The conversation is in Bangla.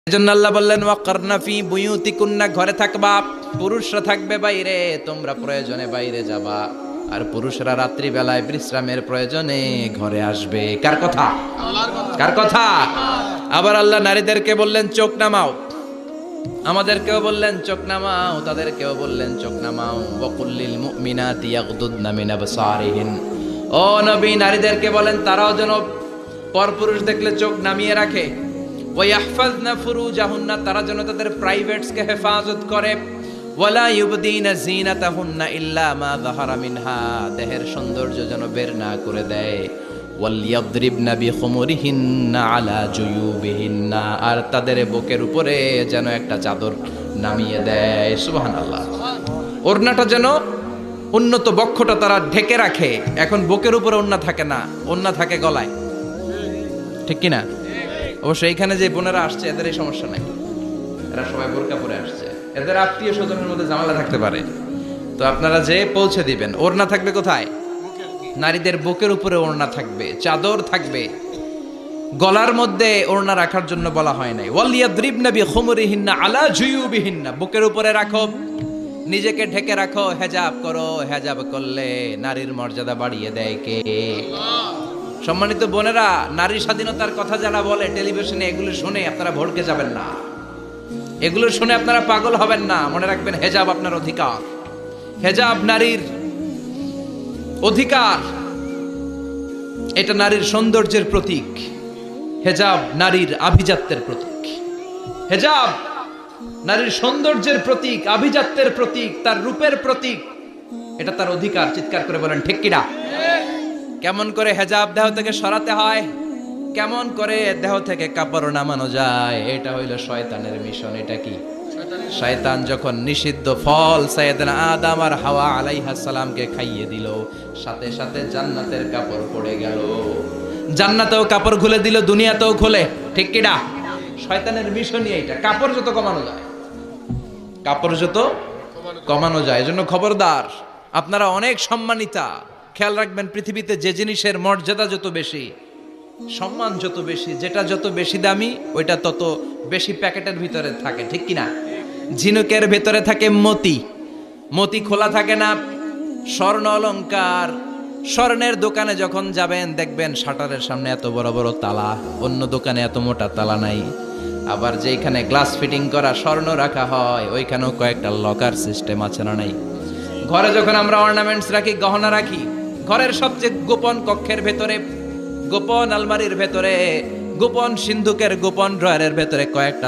এজন্য আল্লাহ বললেন ওয়াকারনা ফি বুয়ুতিকুন্না, ঘরে থাকবা, পুরুষরা থাকবে বাইরে, তোমরা প্রয়োজনে বাইরে যাবা, আর পুরুষরা রাত্রি বেলায় বিশ্রামের প্রয়োজনে ঘরে আসবে। কার কথা? কার কথা? আবার আল্লাহ নারীদেরকে বললেন চোখ নামাও, আমাদেরকেও বললেন চোখ নামাও, তাদেরকেও বললেন চোখ নামাও। ওয়াকুল্লিল মুমিনাতি ইয়াগদুদনা মিন আবসারিহিন, ও নবী নারীদেরকে বলেন তারাও যেন পরপুরুষ দেখলে চোখ নামিয়ে রাখে। ওয়াহফাজনা ফুরুজাহুন্না, তারা যেন তাদের প্রাইভেটসকে হেফাজত করে। ওয়ালা ইউবদিনা জিনাতাহুন্না ইল্লা মা যাহারা মিনহা, দেহের সৌন্দর্য যেন বের না করে দেয়। ওয়ালিয়াদরিবনা বিখুমুরিহিন্না আলা জুয়ুবিহিন্না, আর তাদের বুকের উপরে যেন একটা চাদর নামিয়ে দেয়। সুবহানাল্লাহ। ওড়নাটা যেন উন্নত বক্ষটা তারা ঢেকে রাখে। এখন বুকের উপরে ওড়না থাকে না, ওড়না থাকে গলায়, ঠিক কিনা? অবশ্য এইখানে যে বোনেরা আসছে এদের এই সমস্যা নাই, এরা সবাই বোরকা পরে আসছে, এদের আত্মীয় স্বজনের মধ্যে ঝামেলা থাকতে পারে। তো আপনারা যে পৌঁছে দিবেন, ওড়না থাকবে কোথায়? নারীদের বুকের উপরে ওড়না থাকবে, চাদর থাকবে, গলার মধ্যে ওড়না রাখার জন্য বলা হয় নাই। ওয়ালিয়াদরিবনা বিখুমুরিহিন্না আলা জুয়ুবিহিন্না, বুকের উপরে রাখো, নিজেকে ঢেকে রাখো, হেজাব করো। হেজাব করলে নারীর মর্যাদা বাড়িয়ে দেয় কে? সম্মানিত বোনেরা, নারী স্বাধীনতার কথা যারা বলে টেলিভিশনে, এগুলো শুনে আপনারা ভড়কে যাবেন না, এগুলো শুনে আপনারা পাগল হবেন না। মনে রাখবেন হেজাব আপনার অধিকার, হেজাব নারীর অধিকার, এটা নারীর সৌন্দর্যের প্রতীক, হেজাব নারীর আভিজাত্যের প্রতীক, হেজাব নারীর সৌন্দর্যের প্রতীক, আভিজাত্যের প্রতীক, তার রূপের প্রতীক, এটা তার অধিকার। চিৎকার করে বলেন ঠিক কিনা? কেমন করে হেজাব দেহ থেকে সরাতে হয়, কেমন করে দেহ থেকে কাপড় নামানো যায়, এটা হইল শয়তানের মিশন। এটা কি? শয়তান যখন নিষিদ্ধ ফল সাইয়েদনা আদম আর হাওয়া আলাইহিস সালামকে খাইয়ে দিল, সাথে সাথে জান্নাতের কাপড় পড়ে গেল, জান্নাতেও কাপড় খুলে দিল, দুনিয়াতেও খুলে। ঠিক কিনা? শয়তানের মিশনই এইটা, কাপড় যত কমানো যায়, কাপড় যত কমানো যায়। এজন্য খবরদার, আপনারা অনেক সম্মানিতা, খেয়াল রাখবেন পৃথিবীতে যে জিনিসের মর্যাদা যত বেশি, সম্মান যত বেশি, যেটা যত বেশি দামি, ওইটা তত বেশি প্যাকেটের ভিতরে থাকে। ঠিক কিনা? ঝিনুকের ভেতরে থাকে মতি, মতি খোলা থাকে না। স্বর্ণ অলংকার, স্বর্ণের দোকানে যখন যাবেন দেখবেন শাটারের সামনে এত বড় বড় তালা, অন্য দোকানে এত মোটা তালা নাই। আবার যেখানে গ্লাস ফিটিং করা স্বর্ণ রাখা হয়, ওইখানেও কয়েকটা লকার সিস্টেম আছে না নাই? ঘরে যখন আমরা অর্নামেন্টস রাখি, গহনা রাখি, ঘরের সবচেয়ে গোপন কক্ষের ভেতরে, গোপন আলমারির ভেতরে, গোপন সিন্ধুকের গোপন ড্রয়ারের ভেতরে কয়েকটা